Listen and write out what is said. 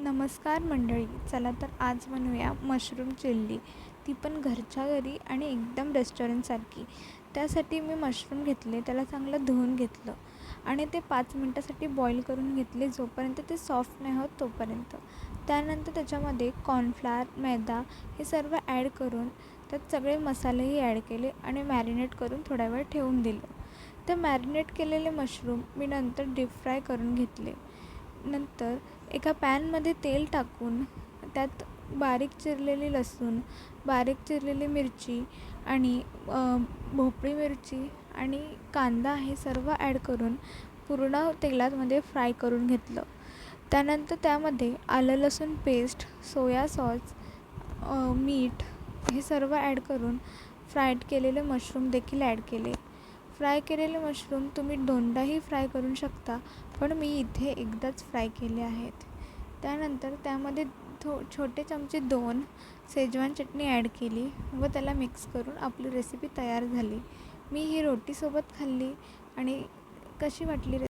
नमस्कार मंडळी. चला तर आज बनवूया मशरूम चिल्ली, ती पण घरच्या घरी आणि एकदम रेस्टॉरंटसारखी. त्यासाठी मी मशरूम घेतले, त्याला चांगलं धुवून घेतलं आणि ते 5 मिनटासाठी बॉईल करून घेतले, जोपर्यंत ते सॉफ्ट नाही होत तोपर्यंत. त्यानंतर त्याच्यामध्ये कॉर्नफ्लोअर, मैदा हे सर्व ॲड करून त्यात सगळे मसालेही ॲड केले आणि मॅरिनेट करून थोडा वेळ ठेवून दिलं. तर मॅरिनेट केलेले मशरूम मी नंतर डीप फ्राय करून घेतले. नंतर एका पॅनमध्ये तेल टाकून त्यात बारीक चिरलेली लसूण, बारीक चिरलेली मिरची आणि भोपळी मिरची आणि कांदा हे सर्व ॲड करून पूर्ण तेलामध्ये फ्राय करून घेतलं. त्यानंतर त्यामध्ये आलं लसूण पेस्ट, सोया सॉस, मीठ हे सर्व ॲड करून फ्राईड केलेले मशरूम देखील ॲड केले. फ्राय केलेले मशरूम तुम्ही दोनदाही फ्राय करू शकता, पण मी इथे एकदाच फ्राय केले आहेत. त्यानंतर त्यामध्ये छोटे चमचे 2 शेजवान चटणी ॲड केली व त्याला मिक्स करून आपली रेसिपी तयार झाली. मी ही रोटीसोबत खाल्ली आणि कशी वाटली